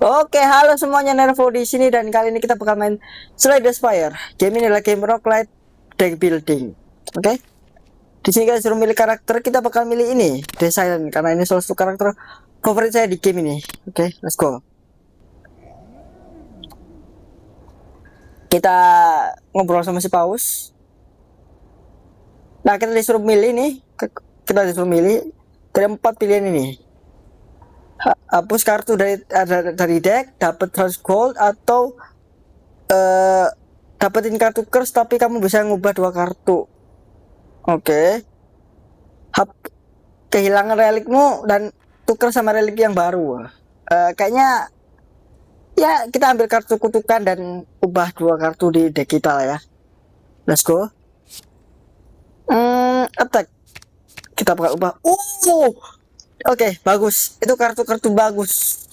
Oke, halo semuanya, Nervo di sini dan kali ini kita bakal main Slay the Spire. Game ini adalah game roguelite deck building. Oke. Di sini kita disuruh milih karakter, kita bakal milih ini, desain karena ini salah satu karakter favorit saya di game ini. Oke, let's go. Kita ngobrol sama si Paus. Nah, kita disuruh milih nih. Kita disuruh milih dari 4 pilihan ini. Hapus kartu dari deck, dapat 100 gold atau dapetin kartu curse tapi kamu bisa ngubah 2 kartu. Oke. Kehilangan relikmu dan tuker sama relik yang baru. Kayaknya ya kita ambil kartu kutukan dan ubah 2 kartu di deck kita lah ya. Let's go. Attack. Kita bakal ubah. Oke, bagus. Itu kartu-kartu bagus.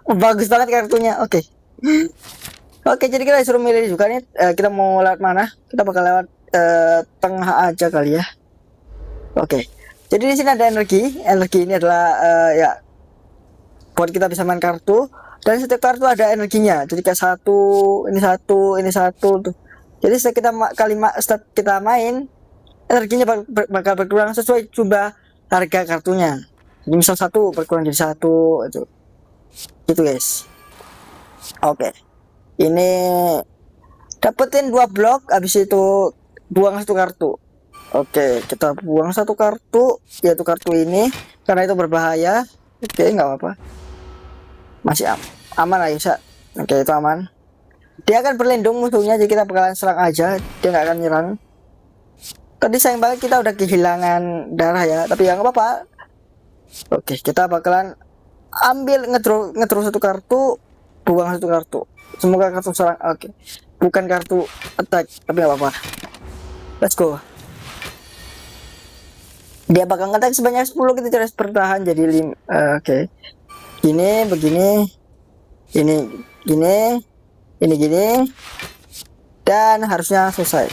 Bagus banget kartunya. Oke. Oke, jadi kita disuruh milih juga nih. Kita mau lewat mana? Kita bakal lewat tengah aja kali ya. Oke. Jadi di sini ada energi. Energi ini adalah ya buat kita bisa main kartu. Dan setiap kartu ada energinya. Jadi kayak satu, ini satu tuh. Jadi setiap kita main, energinya bakal berkurang sesuai jumlah harga kartunya. Jadi misal 1 berkurang jadi 1 itu. Gitu guys. Oke. Ini dapetin 2 blok, habis itu buang 1 kartu. Oke, kita buang 1 kartu, yaitu kartu ini karena itu berbahaya. Oke, nggak apa-apa. Masih aman lah ya. Oke, itu aman. Dia akan berlindung musuhnya, jadi kita bakalan serang aja. Dia nggak akan nyerang. Tadi sayang banget kita udah kehilangan darah ya, tapi ya nggak apa-apa. Oke, kita bakalan ambil ngedraw 1 kartu, buang 1 kartu. Semoga kartu serang. Oke, bukan kartu attack, tapi nggak apa-apa. Let's go. Dia bakal ngetek sebanyak 10, kita harus bertahan jadi 5. Oke. Gini, begini. Ini gini. Dan harusnya selesai.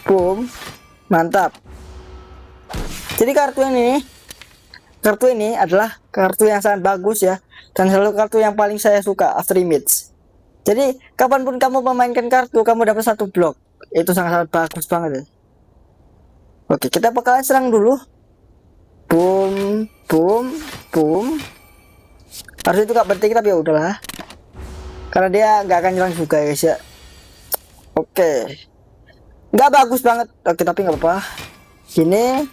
Boom. Mantap. Jadi kartu ini adalah kartu yang sangat bagus ya, dan selalu kartu yang paling saya suka after image. Jadi kapanpun kamu memainkan kartu, kamu dapat 1 blok. Itu sangat bagus banget ya. Oke, kita bakalan serang dulu. Boom. Harus itu gak penting tapi ya udahlah, karena dia nggak akan nyerang juga guys ya. Oke, nggak bagus banget. Oke, tapi nggak apa-apa. Gini.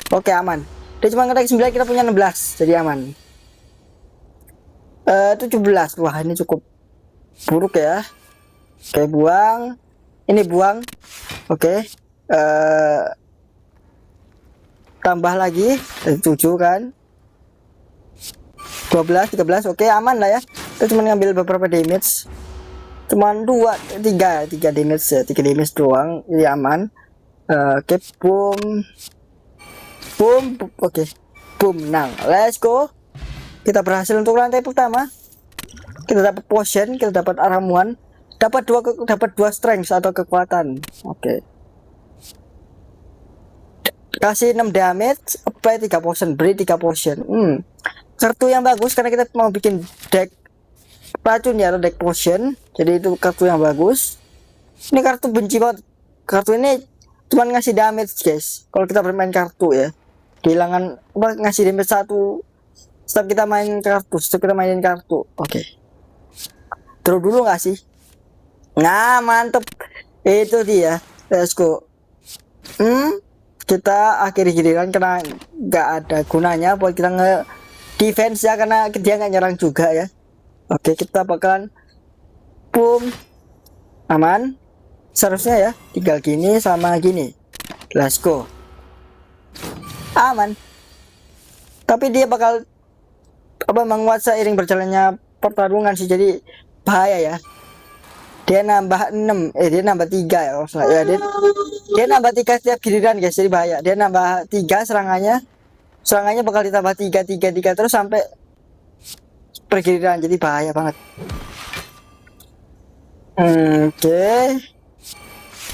Oke, aman. Dia cuma ngetek 9, kita punya 16, jadi aman. 17. Wah, ini cukup buruk ya. Oke, buang. Ini buang. Oke. Tambah lagi 7 kan. 12, 13. Oke, aman lah ya. Kita cuma ngambil beberapa damage. Cuman 3 damage ya, 3 damage doang. Ini aman. Oke, boom. Oke, boom. Nah, let's go. Kita berhasil untuk lantai pertama. Kita dapat potion, kita dapat ramuan, dapat 2 strength atau kekuatan. Oke. Kasih 6 damage, apply 3 potion, beri 3 potion. Kartu yang bagus karena kita mau bikin deck racun ya, atau deck potion. Jadi itu kartu yang bagus. Ini kartu benci banget. Kartu ini cuma ngasih damage guys. Kalau kita bermain kartu ya, kehilangan ngasih damage 1 setiap kita mainin kartu. Oke. Terus dulu nggak sih? Nah, mantep. Itu dia. Let's go. Kita akhiri giliran karena nggak ada gunanya buat kita defense ya, karena dia nggak nyerang juga ya. Oke, kita bakalan boom. Aman. Seharusnya ya, tinggal gini sama gini. Let's go. Aman. Tapi dia bakal menguat seiring berjalannya pertarungan sih, jadi bahaya ya. Dia nambah 6, dia nambah 3 ya. Ya dia nambah 3 setiap giliran guys, jadi bahaya. Dia nambah 3 serangannya bakal ditambah 3 terus sampai pergiliran, jadi bahaya banget.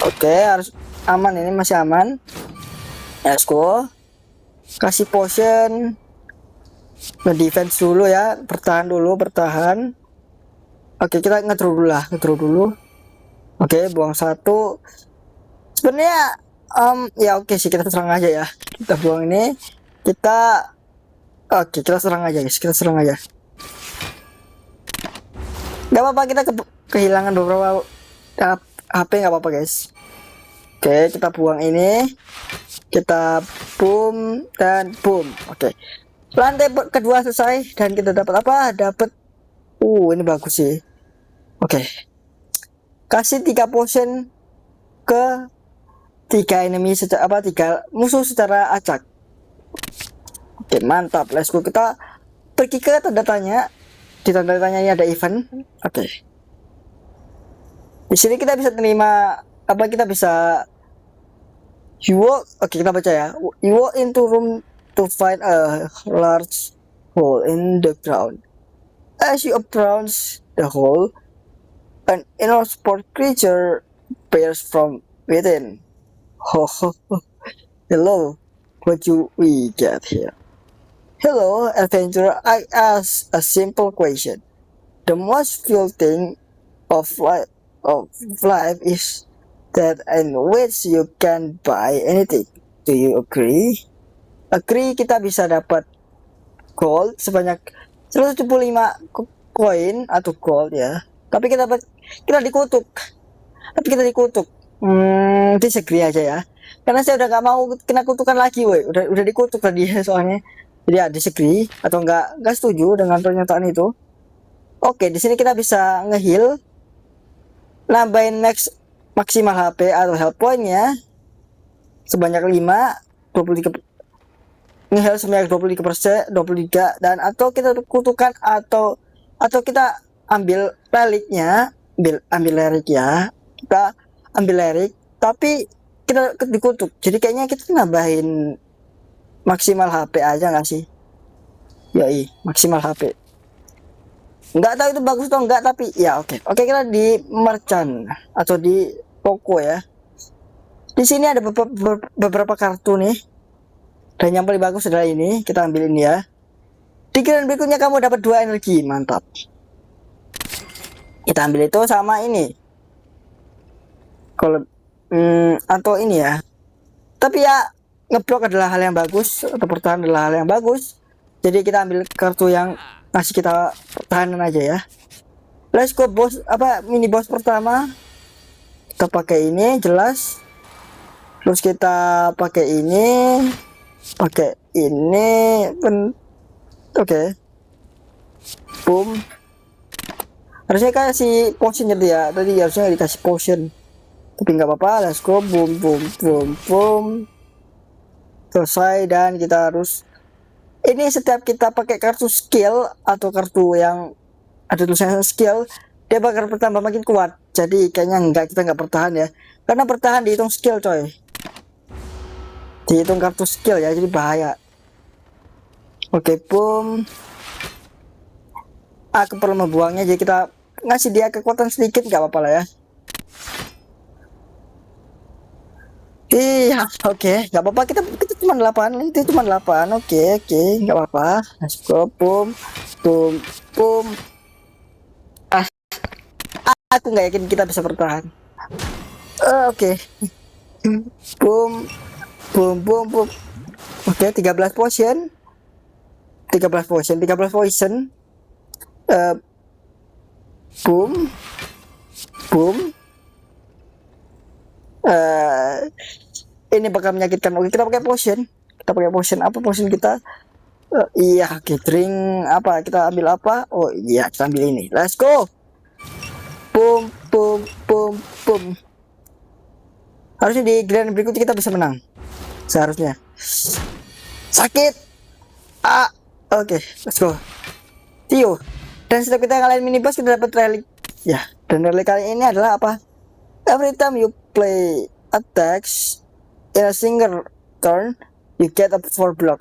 Oke, harus aman, ini masih aman. Let's go. Kasih potion. Nge-defense dulu ya, bertahan dulu, bertahan. Oke, kita nge-draw dulu lah, nge-draw dulu. Oke, buang satu. Sebenarnya ya oke sih, kita serang aja ya. Kita buang ini, kita oke, kita serang aja guys, kita serang aja. Gak apa-apa, kita kehilangan beberapa HP, nggak apa-apa guys. Oke, kita buang ini, kita boom dan boom. Oke, lantai kedua selesai dan kita dapat apa? Dapat ini bagus sih. Oke, kasih 3 potion ke 3 enemy secara apa, 3 musuh secara acak. Oke, mantap. Let's go. Kita pergi ke tanda tanya. Di tanda tanya ini ada event. Oke, di sini kita bisa terima apa, kita bisa you walk. Oke, kita baca ya. You walk into room to find a large hole in the ground. As you approach the hole, an enormous sport creature appears from within. Ho ho ho. Hello, what do we get here? Hello, adventurer. I ask a simple question. The most fuel thing of life is that in which you can buy anything. Do you agree? Agree, kita bisa dapat gold sebanyak 175 koin atau gold ya. Tapi kita dikutuk. Tapi kita dikutuk. Disagree aja ya. Karena saya udah nggak mau kena kutukan lagi, woi. Udah dikutuk tadi soalnya. Jadi ya disagree atau nggak setuju dengan pernyataan itu. Oke, di sini kita bisa nge-heal, nambahin maksimal HP atau health pointnya sebanyak 5, 23, nge-heal sebanyak 23%, 23, dan atau kita kutukan atau kita ambil reliknya, ambil relik ya, kita ambil relik, tapi kita dikutuk. Jadi kayaknya kita nambahin maksimal HP aja nggak sih? Yoi, maksimal HP. Nggak tahu itu bagus atau enggak, tapi ya oke. Oke, kita di merchant atau di toko ya. Di sini ada beberapa kartu nih. Dan yang paling bagus adalah ini, kita ambil ini ya. Di giliran berikutnya kamu dapat 2 energi, mantap. Kita ambil itu sama ini. Kalau atau ini ya. Tapi ya ngeblok adalah hal yang bagus, atau bertahan adalah hal yang bagus. Jadi kita ambil kartu yang ngasih kita pertahanan aja ya. Let's go boss, mini boss pertama. Kita pakai ini jelas. Terus kita pakai ini. Oke. Boom. Harusnya kasih potion gitu ya. Tadi harusnya dikasih potion. Tapi nggak apa-apa. Let's go. Boom boom boom boom. Selesai, dan kita harus ini setiap kita pakai kartu skill atau kartu yang ada tulisan skill, dia bakal bertambah makin kuat. Jadi kayaknya kita nggak bertahan ya, karena bertahan dihitung skill coy, dihitung kartu skill ya, jadi bahaya. Oke, boom. Aku perlu membuangnya, jadi kita ngasih dia kekuatan sedikit, nggak apa-apa lah ya. Iya, oke, nggak apa-apa, kita cuma 8, itu cuma 8, oke, nggak apa-apa. Let's go, boom, boom, boom. Aku nggak yakin kita bisa bertahan. Oke. Boom, boom, boom, boom. Oke, 13 potion. 13 potion. Boom, boom. Ini bakal menyakitkan. Oke, kita pakai potion. Apa potion kita? Iya, oke, drink apa? Kita ambil apa? Oh iya, kita ambil ini. Let's go. Boom, boom, boom, boom. Harusnya di grand berikutnya kita bisa menang. Seharusnya. Sakit. Oke, let's go. Tio. Dan setelah kita ngalahin mini boss, kita dapat relik. Ya, dan relik kali ini adalah apa? Every time you play attacks in a single turn, you get a 4 block.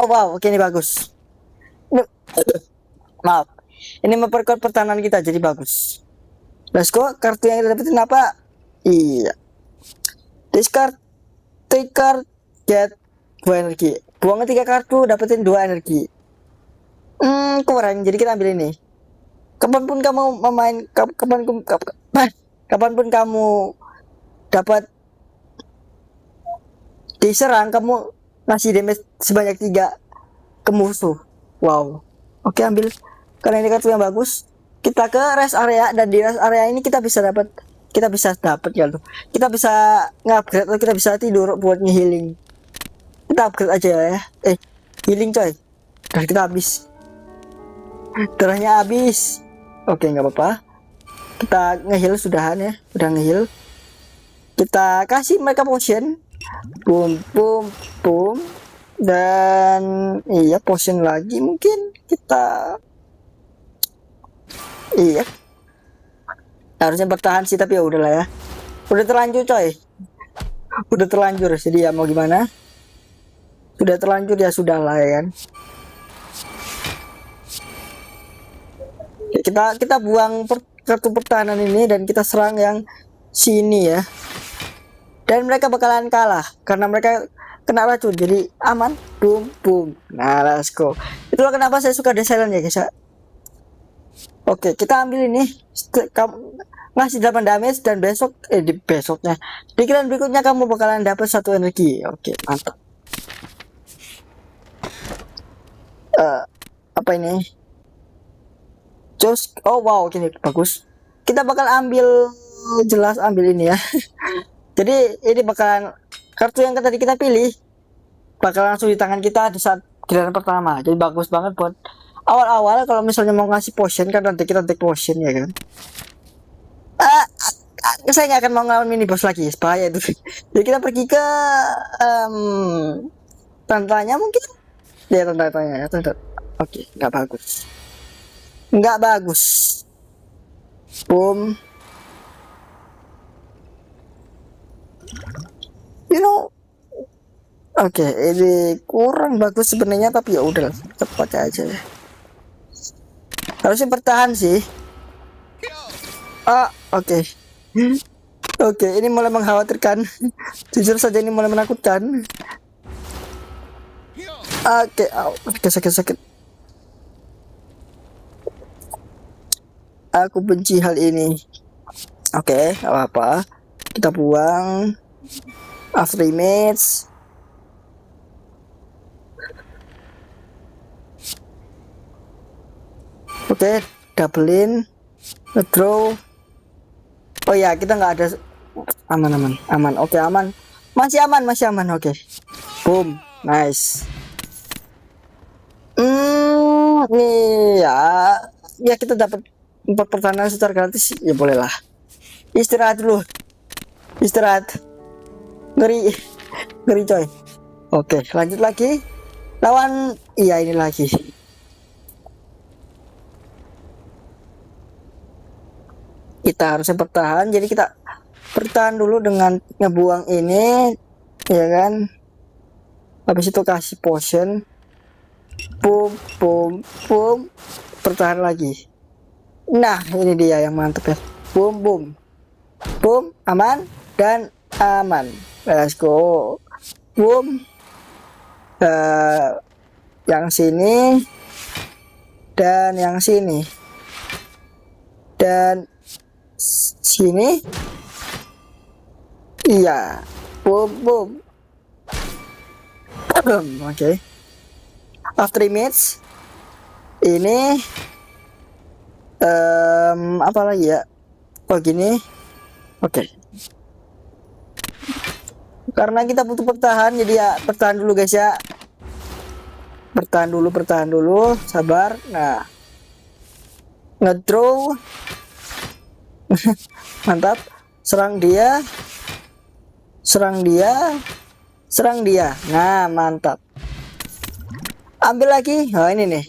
Oh wow, oke, ini bagus. Maaf, ini memperkuat pertahanan kita, jadi bagus. Let's go. Kartu yang kita dapetin apa? Iya, discard 3 card, get 2 energi. Buang 3 kartu, dapetin 2 energi. kurang. Jadi kita ambil ini. Kapanpun kamu memain, kapanpun kamu dapat diserang, kamu ngasih damage sebanyak 3 ke musuh. Wow. Oke, ambil. Karena ini kartu yang bagus. Kita ke rest area, dan di rest area ini kita bisa dapat ya tuh. Kita bisa ngupgrade atau kita bisa tidur buat nge-healing. Kita upgrade aja ya. Healing coy. Dan kita habis. Darahnya habis. Oke, nggak apa-apa. Kita nge-heal sudahan ya. Udah nge-heal. Kita kasih mereka potion. Boom, boom, boom. Dan iya, potion lagi mungkin kita. Iya. Harusnya bertahan sih, tapi ya udahlah ya. Udah terlanjur coy. Udah terlanjur. Jadi ya mau gimana? Sudah terlanjur ya sudahlah ya kan. Kita buang kartu pertahanan ini dan kita serang yang sini ya. Dan mereka bakalan kalah karena mereka kena racun. Jadi aman. Boom, boom. Nah, let's go. Itulah kenapa saya suka Dead Silent ya guys ya. Oke, kita ambil ini. Ngasih 8 damage dan di besoknya. Di kalian berikutnya kamu bakalan dapat 1 energi. Oke, mantap. Apa ini? Oh wow, gini bagus. Kita bakal ambil ini ya. Jadi ini bakalan kartu yang tadi kita pilih bakal langsung di tangan kita di saat giliran pertama. Jadi bagus banget buat awal-awal kalau misalnya mau ngasih potion kan, nanti kita take potion ya kan. Saya nggak akan mau ngelawan mini boss lagi, bahaya itu. Jadi kita pergi ke tantanya mungkin. Ya tantanya ya. Oke, nggak bagus. Boom. Oke, ini kurang bagus sebenarnya, tapi ya udah cepat aja ya. Harusnya bertahan sih. Oke. Oke, ini mulai mengkhawatirkan. Jujur saja ini mulai menakutkan. Oke, sakit. Aku benci hal ini. Oke, gak apa-apa. Kita buang. After image. Oke, doublein. Ngedraw. Oh ya, kita nggak ada. Aman. Oke, aman. Masih aman. Oke. Boom. Nice. Nih ya kita dapat 4 pertahanan secara gratis ya, bolehlah. Istirahat dulu. Ngeri coy. Oke, lanjut lagi. Lawan ini lagi. Kita harusnya bertahan, jadi kita bertahan dulu dengan ngebuang ini ya kan. Habis itu kasih potion. Boom. Bertahan lagi. Nah, ini dia yang mantep ya. Boom. Aman dan aman. Let's go. Boom. Yang sini dan yang sini dan sini. Iya. Boom. Oke. After image ini apa lagi ya? Gini. Oke. Karena kita butuh bertahan, jadi ya bertahan dulu guys ya. Bertahan dulu, sabar. Nah, ngedraw. Mantap. Serang dia. Nah, mantap. Ambil lagi. Ini nih.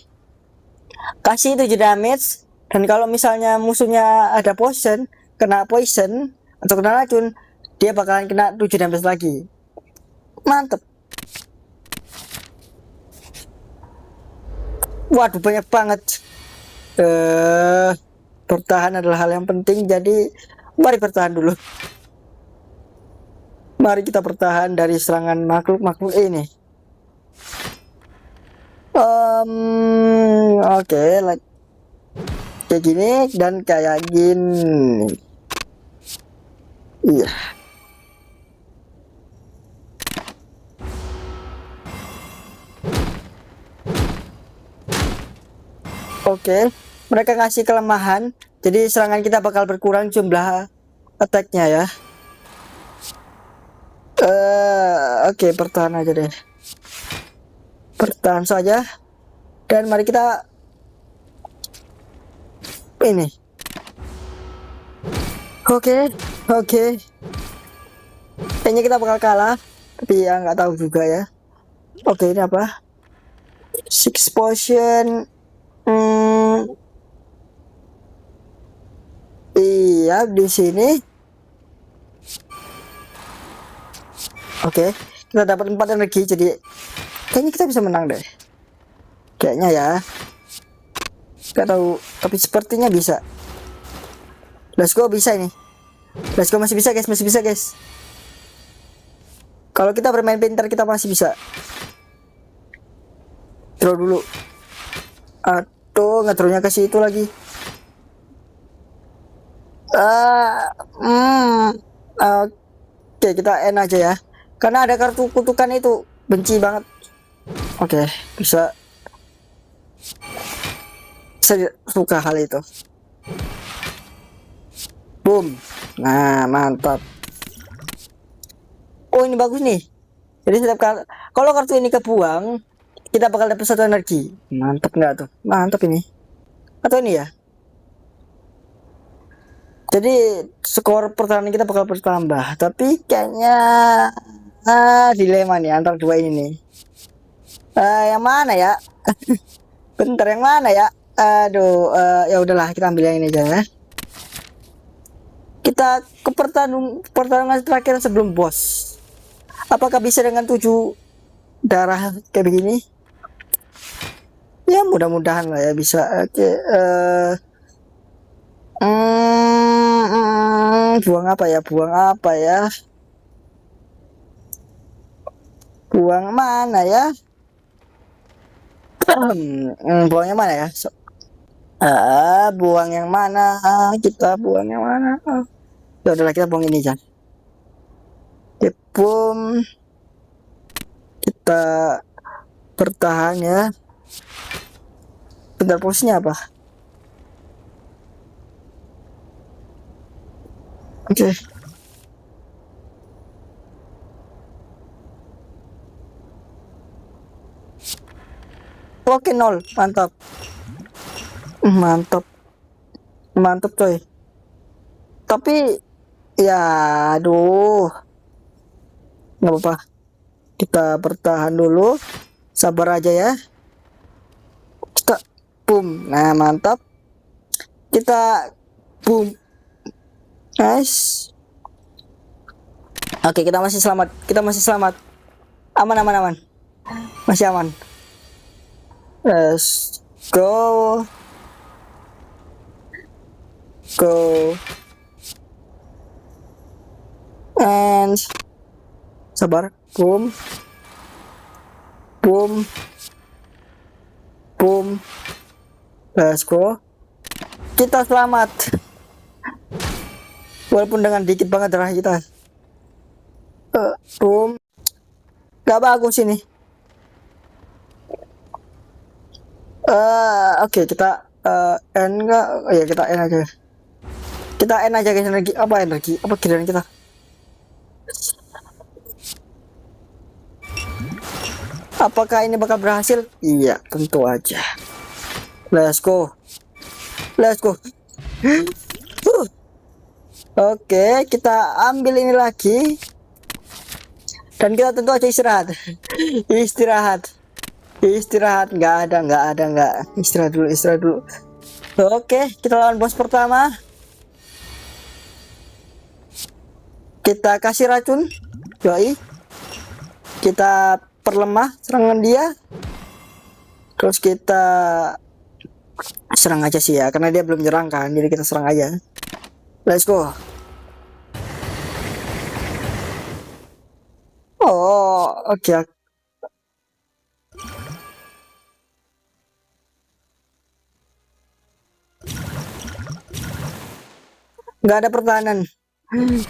Kasih 7 damage. Dan kalau misalnya musuhnya ada kena poison atau kena racun, dia bakalan kena 7 damage lagi. Mantep. Waduh, banyak banget. Bertahan adalah hal yang penting, jadi mari bertahan dulu. Mari kita bertahan dari serangan makhluk ini. Oke, kayak gini dan kayak gini. Iya. Oke, mereka ngasih kelemahan, jadi serangan kita bakal berkurang jumlah attack-nya ya. Oke, bertahan aja deh. Bertahan saja. Dan mari kita ini. Oke, oke. Kayaknya kita bakal kalah, tapi ya nggak tahu juga ya. Oke, ini apa? Six potion. Iya, di sini. Oke, kita dapat 4 energi, jadi kayaknya kita bisa menang deh. Kayaknya ya. Gak tahu, tapi sepertinya bisa. Let's go, bisa ini. Let's go, masih bisa guys, masih bisa guys. Kalau kita bermain pintar kita masih bisa. Throw dulu. Aduh, nge-thrownya ke situ lagi. Oke, kita end aja ya. Karena ada kartu kutukan itu, benci banget. Oke, bisa. Saya suka hal itu. Boom. Nah, mantap. Oh, ini bagus nih. Jadi setiap kali kalau kartu ini kebuang, kita bakal dapat 1 energi. Mantap nggak tuh? Mantap ini. Atau ini ya? Jadi skor pertahanan kita bakal bertambah. Tapi kayaknya dilema nih antara dua ini nih. Yang mana ya? Bentar, yang mana ya? Aduh, ya udahlah, kita ambil yang ini aja ya. Kita ke pertarungan terakhir sebelum bos. Apakah bisa dengan 7 darah kayak begini? Ya mudah-mudahan lah ya bisa. Oke, buang apa ya? Buang apa ya? Buang mana ya? Buang yang mana ya? Buang yang mana? Kita buang yang mana? Ya udahlah, kita buang ini aja. Boom. Kita bertahan ya. Bentar, posisinya apa? Oke. Oke, 0. Mantap. Mantap. Mantap coy. Tapi ya aduh. Nggak apa-apa. Kita bertahan dulu. Sabar aja ya. Kita boom. Nah, mantap. Kita boom. Nice. Oke, kita masih selamat. Kita masih selamat. Aman, aman, aman. Masih aman. Let's go. Go. And sabar. Boom. Boom. Boom. Let's go. Kita selamat. Walaupun dengan dikit banget darah kita. Boom. Gak bagus ini. Oke, kita end enggak? Oh, ya kita end aja. Kita end aja guys. Energi apa giliran kita? Apakah ini bakal berhasil? Iya, tentu aja. Let's go. Let's go. Oke, kita ambil ini lagi. Dan kita tentu aja istirahat. Istirahat. Istirahat. Nggak ada. Istirahat dulu. Oke, kita lawan bos pertama. Kita kasih racun. Yoi. Kita perlemah serangan dia. Terus kita serang aja sih ya, karena dia belum nyerang kan, jadi kita serang aja. Let's go. Oh, oke. Nggak ada pertahanan.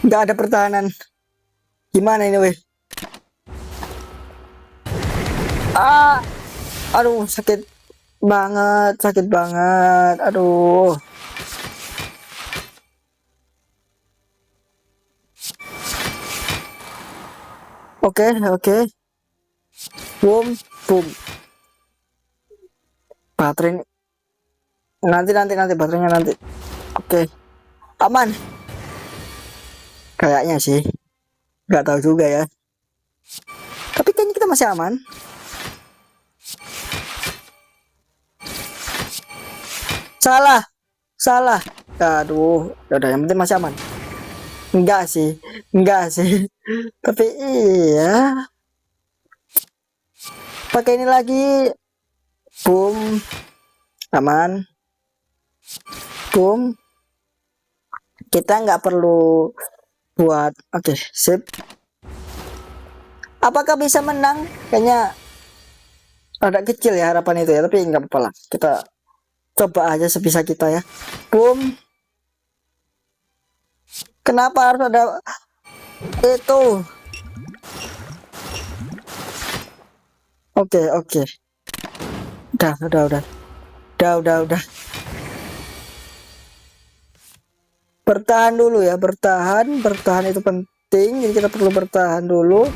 Nggak ada pertahanan. Gimana ini, weh? Ah, aduh, sakit banget, sakit banget. Aduh. Oke, oke. Boom, boom. Baterai nanti baterainya nanti. Oke, aman. Kayaknya sih. Nggak tahu juga ya. Tapi kayaknya kita masih aman. Salah, salah. Aduh, udah yang penting masih aman. Enggak sih, enggak sih. Tapi iya. Pakai ini lagi. Boom, aman. Boom. Kita nggak perlu buat. Oke, sip. Apakah bisa menang? Kayaknya agak kecil ya harapan itu ya, tapi nggak apa-apa lah. Kita coba aja sebisa kita ya. Boom. Kenapa harus ada itu? Oke, oke. Udah. Bertahan dulu ya, bertahan itu penting. Jadi kita perlu bertahan dulu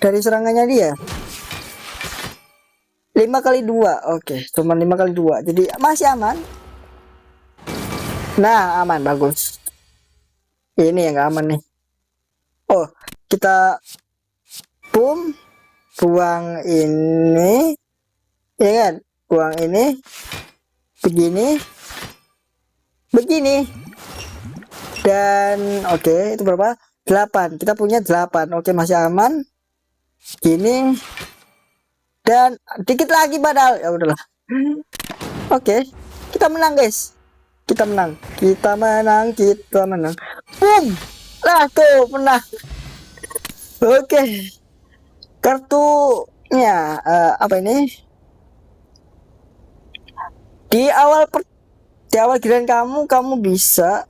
dari serangannya dia. 5x2, oke, cuma 5x2, jadi masih aman. Nah, aman, bagus. Ini yang gak aman nih. Oh, kita boom, buang ini, ya kan? Buang ini, begini, dan oke, itu berapa? 8. Kita punya 8. Oke, masih aman. Gini. Dan dikit lagi padahal. Ya udahlah. Oke. Kita menang, guys. Kita menang. Boom. Lah tuh, menang. Oke. Kartunya apa ini? Di awal giliran kamu bisa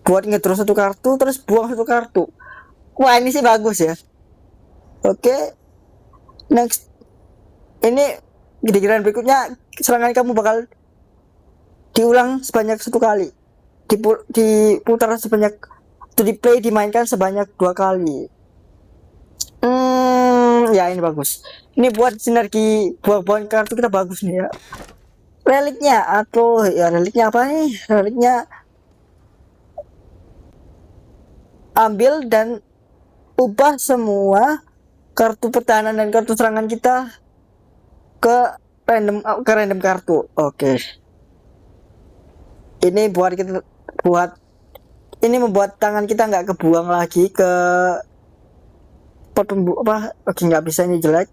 buat ngedraw satu kartu terus buang satu kartu. Wah, ini sih bagus ya. Oke. Next. Ini di giliran berikutnya serangan kamu bakal diulang sebanyak 1 kali. Diputar sebanyak dimainkan sebanyak 2 kali. Ya ini bagus. Ini buat sinergi buang kartu kita bagus nih ya. Reliknya atau ya reliknya apa nih? Reliknya ambil dan ubah semua kartu pertahanan dan kartu serangan kita ke random kartu. Oke. Ini ini membuat tangan kita nggak kebuang lagi ke apa? Oke, nggak bisa, ini jelek.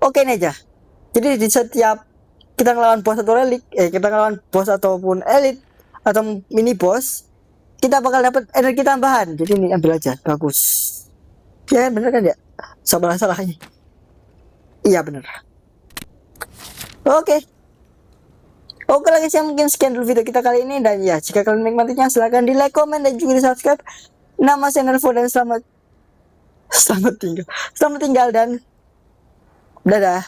Oke, ini aja. Jadi di setiap kita ngelawan bos atau relik, kita ngelawan bos ataupun elit atau mini boss, kita bakal dapat energi tambahan. Jadi ini ambil aja, bagus. Ya bener kan ya? Salahnya. Iya bener. Oke. Oke lagi sih, mungkin sekian dulu video kita kali ini, dan ya jika kalian menikmatinya silahkan di like, komen, dan juga di subscribe. Nama saya Nervo dan selamat tinggal dan dadah.